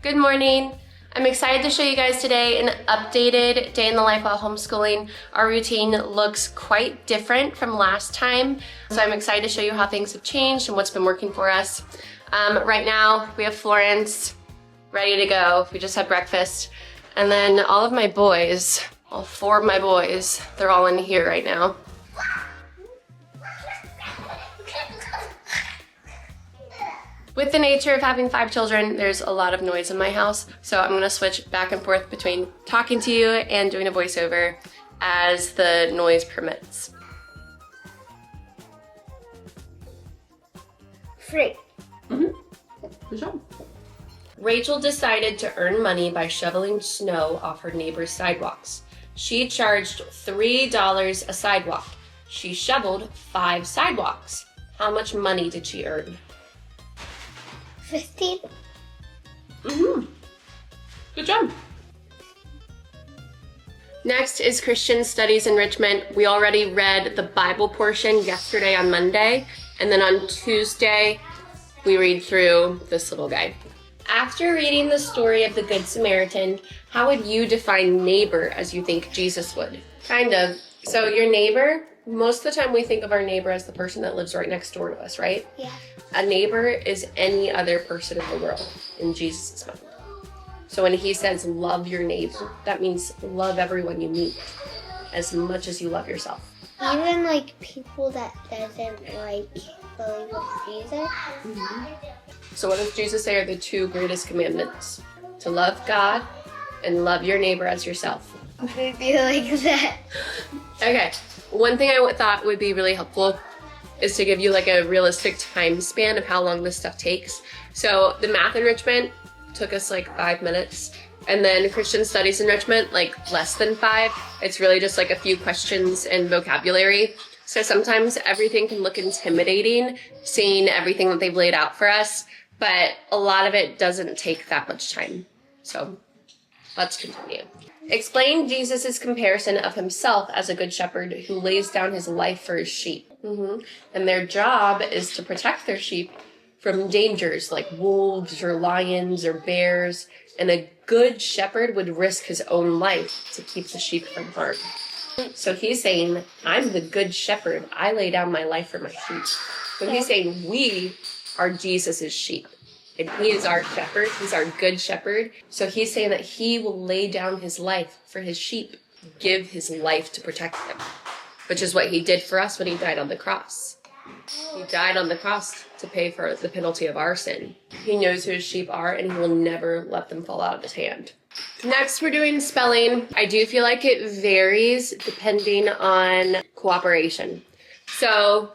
Good morning. I'm excited to show you guys today an updated day in the life while homeschooling. Our routine looks quite different from last time, so I'm excited to show you how things have changed and what's been working for us. Right now, we have Florence ready to go. We just had breakfast. And then all of my boys, all 4 of my boys, they're all in here right now. With the nature of having 5 children, there's a lot of noise in my house, so I'm gonna switch back and forth between talking to you and doing a voiceover as the noise permits. 3. Good job. Rachel decided to earn money by shoveling snow off her neighbor's sidewalks. She charged $3 a sidewalk. She shoveled 5 sidewalks. How much money did she earn? 15. Good job. Next is Christian Studies Enrichment. We already read the Bible portion yesterday on Monday, and then on Tuesday, we read through this little guy. After reading the story of the Good Samaritan, how would you define neighbor as you think Jesus would? Kind of. So your neighbor, most of the time we think of our neighbor as the person that lives right next door to us, right? Yeah. A neighbor is any other person in the world in Jesus' mind. So when he says love your neighbor, that means love everyone you meet as much as you love yourself. Even like people that doesn't like believe in Jesus. So what does Jesus say are the 2 greatest commandments? To love God and love your neighbor as yourself. Maybe like that. Okay, one thing I thought would be really helpful is to give you like a realistic time span of how long this stuff takes. So the math enrichment took us like 5 minutes, and then Christian Studies enrichment like less than 5. It's really just like a few questions and vocabulary. So sometimes everything can look intimidating, seeing everything that they've laid out for us, but a lot of it doesn't take that much time. So let's continue. Explain Jesus' comparison of himself as a good shepherd who lays down his life for his sheep. And their job is to protect their sheep from dangers like wolves or lions or bears. And a good shepherd would risk his own life to keep the sheep from harm. So he's saying, I'm the good shepherd. I lay down my life for my sheep. So he's saying we are Jesus' sheep. And he is our shepherd. He's our good shepherd. So he's saying that he will lay down his life for his sheep, give his life to protect them, which is what he did for us when he died on the cross. He died on the cross to pay for the penalty of our sin. He knows who his sheep are, and he will never let them fall out of his hand. Next, we're doing spelling. I do feel like it varies depending on cooperation. So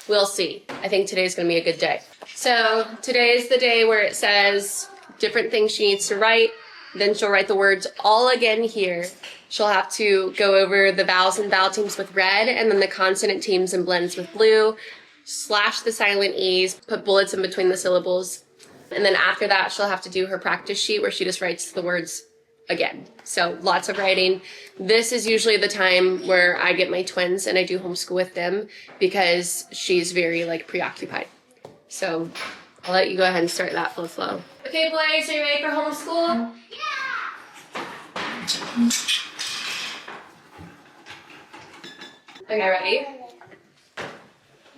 we'll see. I think today's going to be a good day. So today is the day where it says different things she needs to write. Then she'll write the words all again here. She'll have to go over the vowels and vowel teams with red, and then the consonant teams and blends with blue, slash the silent E's, put bullets in between the syllables. And then after that, she'll have to do her practice sheet where she just writes the words again. So lots of writing. This is usually the time where I get my twins and I do homeschool with them because she's very preoccupied. So I'll let you go ahead and start that flow. Okay, boys, are you ready for homeschool? Yeah! Okay, ready?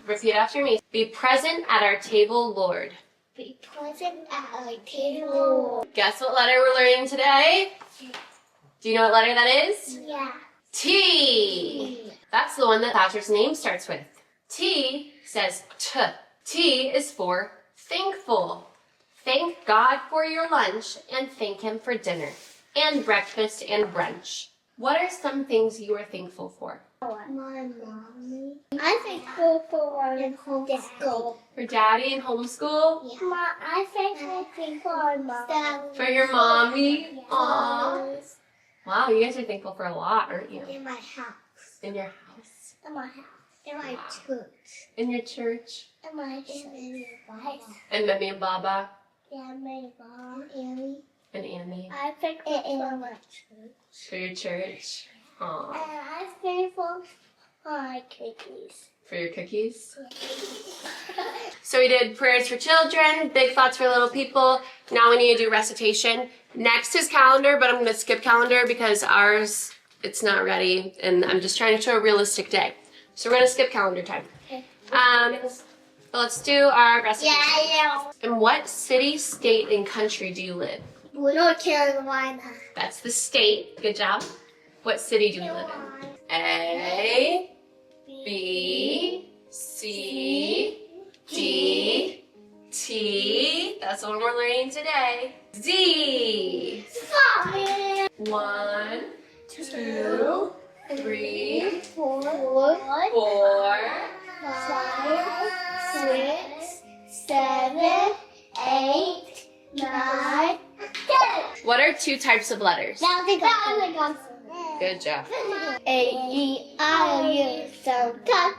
Repeat after me. Be present at our table, Lord. Be present at our table. Guess what letter we're learning today? Do you know what letter that is? Yeah. T. That's the one that Thatcher's name starts with. T says T. T is for thankful. Thank God for your lunch and thank him for dinner and breakfast and brunch. What are some things you are thankful for? My mommy. I'm thankful for homeschool. For daddy and homeschool? Yeah. I'm thankful for mom. For your mommy? Yeah. Aww. Wow, you guys are thankful for a lot, aren't you? In my house. In your house? In my house. In my church. In your church? In my church. And Mummy and Baba? Yeah, my mom, Annie. And Annie? I'm thankful for my church. For your church? Aww. And I'm thankful for my cookies. For your cookies? So we did prayers for children, big thoughts for little people, Now we need to do recitation. Next is calendar, but I'm gonna skip calendar because ours, it's not ready, and I'm just trying to show a realistic day. So we're gonna skip calendar time. Okay. But let's do our recitation. Yeah. In what city, state, and country do you live? North Carolina. That's the state. Good job. What city do you live in? A, B, C, D, T. That's the one we're learning today. Z. 1, 2, 3, 4, 4, 5, 6, 7, 8, 9, 10. What are 2 types of letters? Good job. A-E-I-O-U. Sometimes.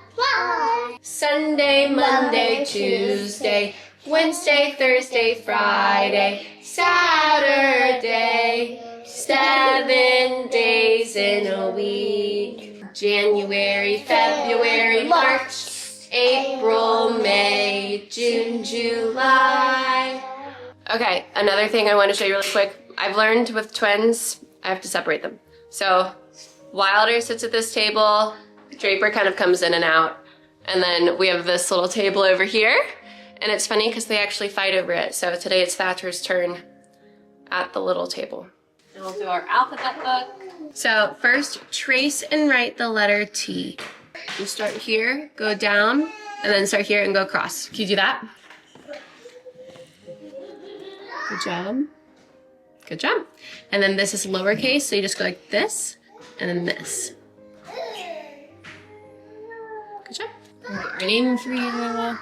Sunday, Monday, Tuesday, Wednesday, Thursday, Friday, Saturday. 7 days in a week. January, February, March, April, May, June, July. Okay, another thing I want to show you really quick. I've learned with twins, I have to separate them. So Wilder sits at this table, Draper kind of comes in and out, and then we have this little table over here. And it's funny because they actually fight over it. So today it's Thatcher's turn at the little table. And we'll do our alphabet book. So first, trace and write the letter T. You start here, go down, and then start here and go across. Can you do that? Good job. Good job. And then this is lowercase, so you just go like this, and then this. Good job. I'll get our name for you.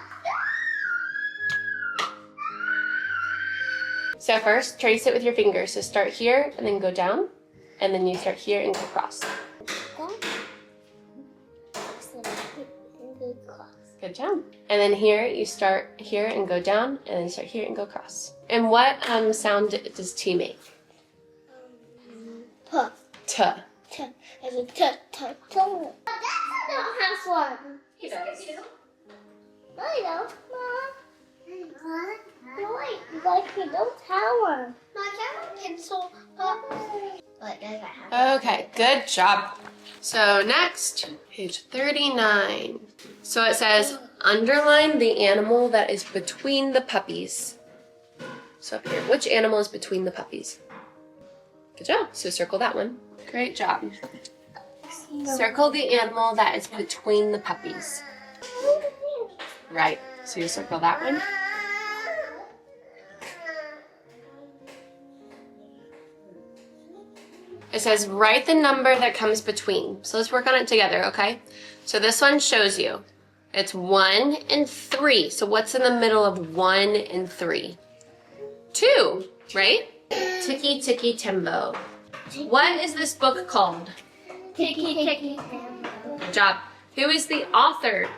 So first, trace it with your fingers. So start here, and then go down, and then you start here and go across. Good job. And then here, you start here and go down, and then start here and go across. And what sound does T make? T. T. T. As a T. T. T. That's not have one. He does. No, you don't, Mom. No, wait, like you don't have one. My camera pencil. Okay, good job. So next, page 39. So it says, underline the animal that is between the puppies. So up here, which animal is between the puppies? Good job. So circle that one. Great job. Circle the animal that is between the puppies. Right. So you circle that one. It says write the number that comes between. So let's work on it together, okay? So this one shows you. It's 1 and 3. So what's in the middle of 1 and 3? 2, right? Tiki Tiki Timbo. What is this book called? Tiki Tiki. Good job. Who is the author?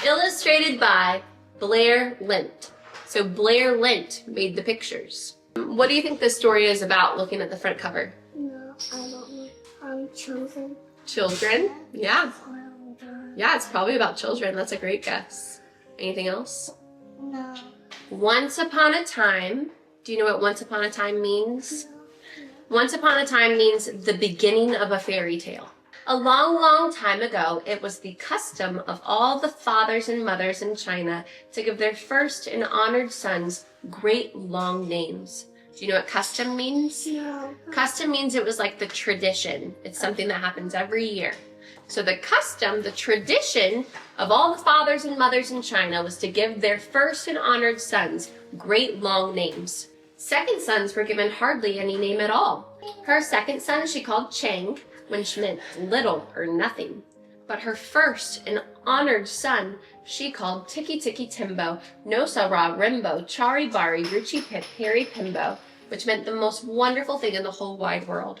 Illustrated by Blair Lint. So Blair Lint made the pictures. What do you think this story is about looking at the front cover? No, I don't know. Children. Children? Yeah. Yeah, it's probably about children. That's a great guess. Anything else? No. Once upon a time. Do you know what once upon a time means? Once upon a time means the beginning of a fairy tale. A long, long time ago, it was the custom of all the fathers and mothers in China to give their first and honored sons great long names. Do you know what custom means? No. Custom means it was like the tradition. It's something that happens every year. So the custom, the tradition of all the fathers and mothers in China was to give their first and honored sons great long names. Second sons were given hardly any name at all. Her second son she called Cheng, which meant little or nothing. But her first and honored son she called Tiki Tiki Timbo, No Sa-ra Rimbo, Chari Bari, Ruchi Pip, Harry Pimbo, which meant the most wonderful thing in the whole wide world.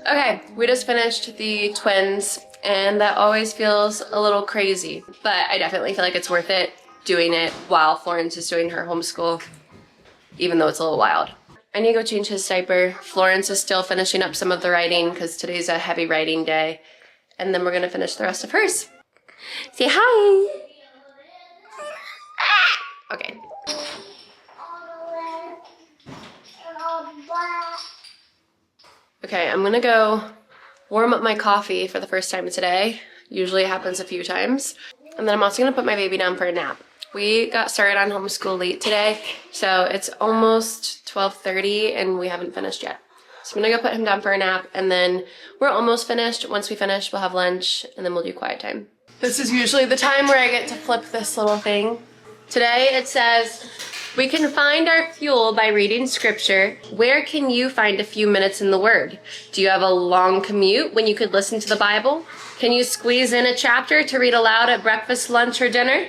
Okay, we just finished the twins, and that always feels a little crazy, but I definitely feel like it's worth it doing it while Florence is doing her homeschool, even though it's a little wild. I need to go change his diaper. Florence is still finishing up some of the writing because today's a heavy writing day, and then we're gonna finish the rest of hers. Say hi. Okay. Okay, I'm gonna go warm up my coffee for the first time today. Usually it happens a few times. And then I'm also gonna put my baby down for a nap. We got started on homeschool late today, so it's almost 12:30 and we haven't finished yet. So I'm gonna go put him down for a nap, and then we're almost finished. Once we finish, we'll have lunch, and then we'll do quiet time. This is usually the time where I get to flip this little thing. Today it says, we can find our fuel by reading scripture. Where can you find a few minutes in the Word? Do you have a long commute when you could listen to the Bible? Can you squeeze in a chapter to read aloud at breakfast, lunch, or dinner?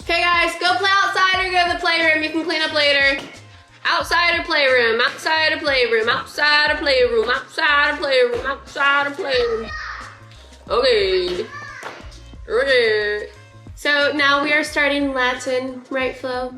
Okay guys, go play outside or go to the playroom. You can clean up later. Outside or playroom, outside or playroom, outside or playroom, outside or playroom, outside or playroom. Okay. Okay. So now we are starting Latin, right Flo?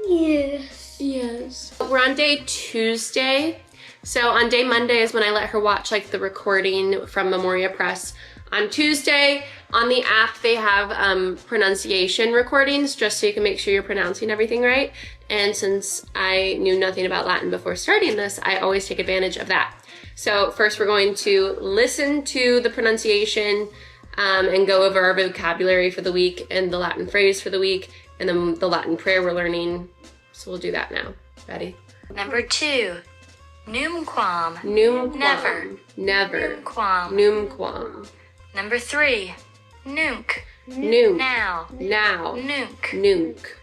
Yes. Yes. We're on day Tuesday. So on day Monday is when I let her watch like the recording from Memoria Press. On Tuesday, on the app, they have pronunciation recordings just so you can make sure you're pronouncing everything right. And since I knew nothing about Latin before starting this, I always take advantage of that. So first we're going to listen to the pronunciation and go over our vocabulary for the week and the Latin phrase for the week, and then the Latin prayer we're learning. So we'll do that now. Ready? Number 2. Numquam. Numquam. Never. Never. Numquam. Numquam. Number 3. Nunc. Nunc. Now. Now. Nunc. Nunc.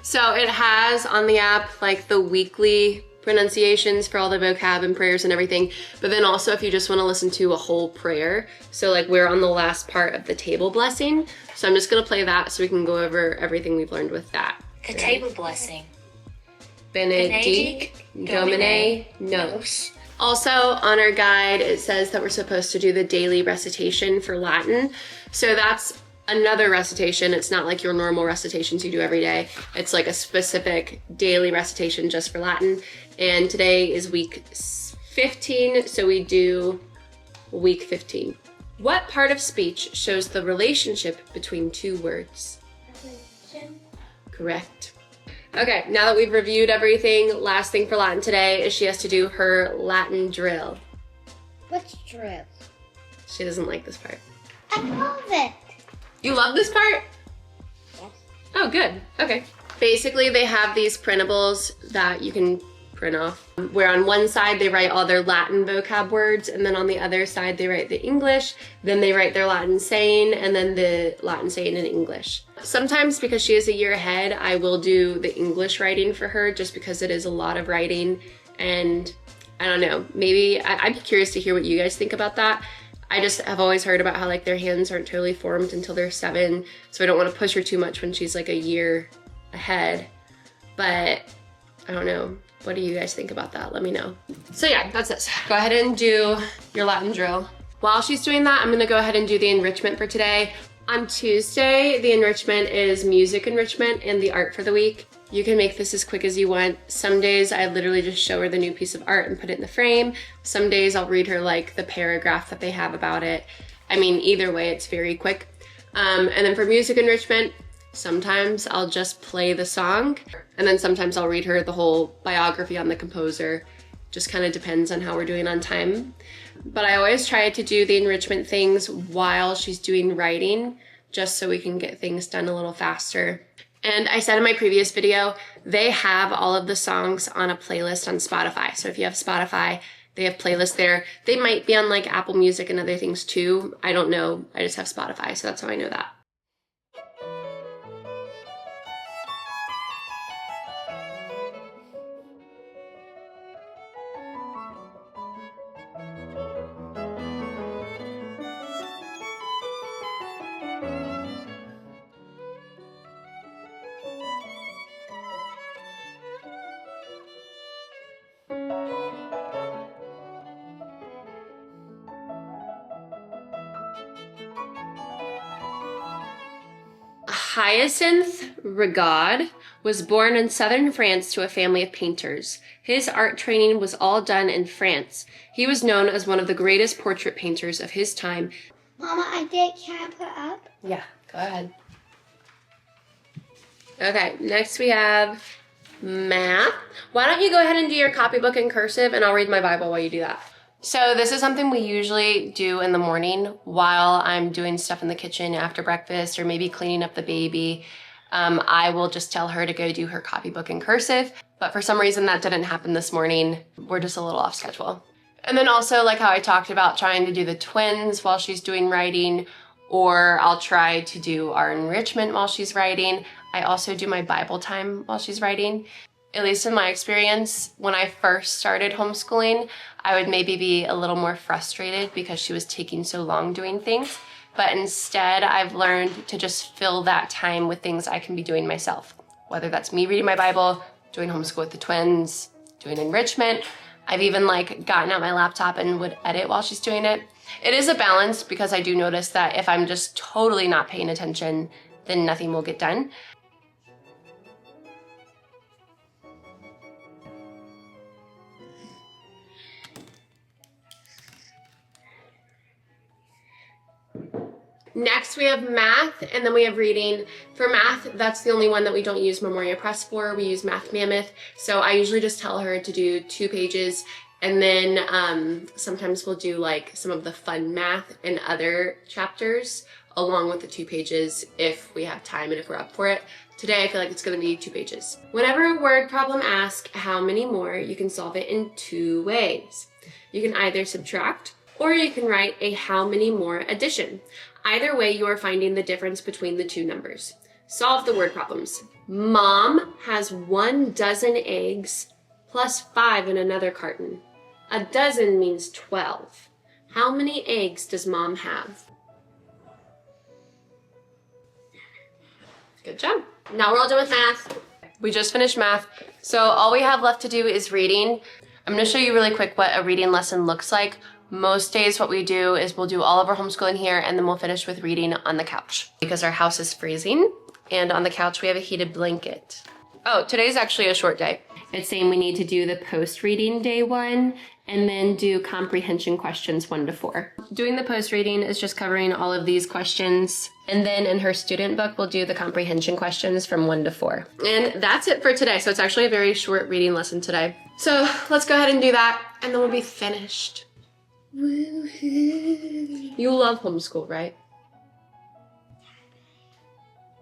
So it has on the app like the weekly pronunciations for all the vocab and prayers and everything, but then also if you just want to listen to a whole prayer, so like we're on the last part of the table blessing, so I'm just going to play that so we can go over everything we've learned with that. The table blessing. Benedict Domine nos. Also on our guide it says that we're supposed to do the daily recitation for Latin, so that's another recitation. It's not like your normal recitations you do every day. It's like a specific daily recitation just for Latin. And today is week 15, so we do week 15. What part of speech shows the relationship between two words? Correct. Okay, now that we've reviewed everything, last thing for Latin today is she has to do her Latin drill. What's drill? She doesn't like this part. I love it. You love this part? Yes. Oh, good. Okay. Basically, they have these printables that you can print off, where on one side they write all their Latin vocab words, and then on the other side they write the English, then they write their Latin saying, and then the Latin saying in English. Sometimes, because she is a year ahead, I will do the English writing for her just because it is a lot of writing, and I don't know, maybe I'd be curious to hear what you guys think about that. I just have always heard about how like their hands aren't totally formed until they're 7, so I don't want to push her too much when she's like a year ahead. But I don't know. What do you guys think about that? Let me know. So yeah, that's this. Go ahead and do your Latin drill. While she's doing that, I'm gonna go ahead and do the enrichment for today. On Tuesday, the enrichment is music enrichment and the art for the week. You can make this as quick as you want. Some days I literally just show her the new piece of art and put it in the frame. Some days I'll read her like the paragraph that they have about it. I mean, either way, it's very quick. And then for music enrichment, sometimes I'll just play the song, and then sometimes I'll read her the whole biography on the composer. Just kind of depends on how we're doing on time. But I always try to do the enrichment things while she's doing writing, just so we can get things done a little faster. And I said in my previous video, they have all of the songs on a playlist on Spotify. So if you have Spotify, they have playlists there. They might be on like Apple Music and other things too. I don't know. I just have Spotify, so that's how I know that. Hyacinth regard was born in southern France to a family of painters. His art training was all done in France. He was known as one of the greatest portrait painters of his time. Mama, I did. Can I put up? Yeah, go ahead. Okay, next we have math. Why don't you go ahead and do your copybook in cursive and I'll read my Bible while you do that. So this is something we usually do in the morning while I'm doing stuff in the kitchen after breakfast or maybe cleaning up the baby. I will just tell her to go do her copybook in cursive, but for some reason that didn't happen this morning. We're just a little off schedule. And then also like how I talked about trying to do the twins while she's doing writing, or I'll try to do our enrichment while she's writing. I also do my Bible time while she's writing. At least in my experience, when I first started homeschooling, I would maybe be a little more frustrated because she was taking so long doing things. But instead, I've learned to just fill that time with things I can be doing myself. Whether that's me reading my Bible, doing homeschool with the twins, doing enrichment. I've even like gotten out my laptop and would edit while she's doing it. It is a balance because I do notice that if I'm just totally not paying attention, then nothing will get done. Next we have math, and then we have reading. For math, that's the only one that we don't use Memoria Press for. We use Math Mammoth. So I usually just tell her to do 2 pages, and then sometimes we'll do like some of the fun math in other chapters along with the 2 pages if we have time and if we're up for it. Today I feel like it's going to be 2 pages. Whenever a word problem asks how many more, you can solve it in 2 ways. You can either subtract or you can write a how many more addition. Either way, you are finding the difference between the 2 numbers. Solve the word problems. Mom has 1 dozen eggs plus 5 in another carton. A dozen means 12. How many eggs does Mom have? Good job. Now we're all done with math. We just finished math, so all we have left to do is reading. I'm going to show you really quick what a reading lesson looks like. Most days what we do is we'll do all of our homeschooling here and then we'll finish with reading on the couch because our house is freezing and on the couch we have a heated blanket. Oh, today's actually a short day. It's saying we need to do the post-reading day 1 and then do comprehension questions 1 to 4. Doing the post-reading is just covering all of these questions, and then in her student book we'll do the comprehension questions from 1 to 4. And that's it for today, so it's actually a very short reading lesson today. So let's go ahead and do that and then we'll be finished. Woo-hoo. You love homeschool, right?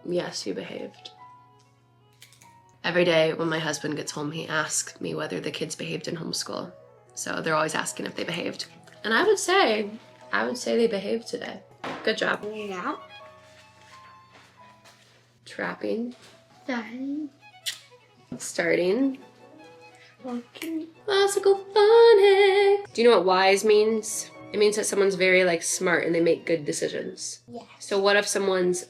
Yes, you behaved. Every day when my husband gets home, he asks me whether the kids behaved in homeschool. So they're always asking if they behaved. And I would say they behaved today. Good job. Yeah. Trapping. Starting. Starting. Walking. Classical phonics. Do you know what wise means? It means that someone's very like smart and they make good decisions. Yes. So what if someone's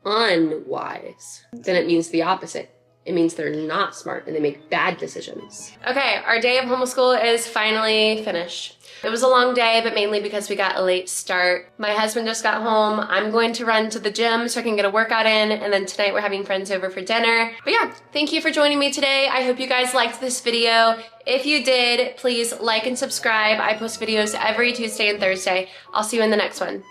unwise? Then it means the opposite. It means they're not smart and they make bad decisions. Okay, our day of homeschool is finally finished. It was a long day, but mainly because we got a late start. My husband just got home. I'm going to run to the gym so I can get a workout in, and then tonight we're having friends over for dinner. But yeah, thank you for joining me today. I hope you guys liked this video. If you did, please like and subscribe. I post videos every Tuesday and Thursday. I'll see you in the next one.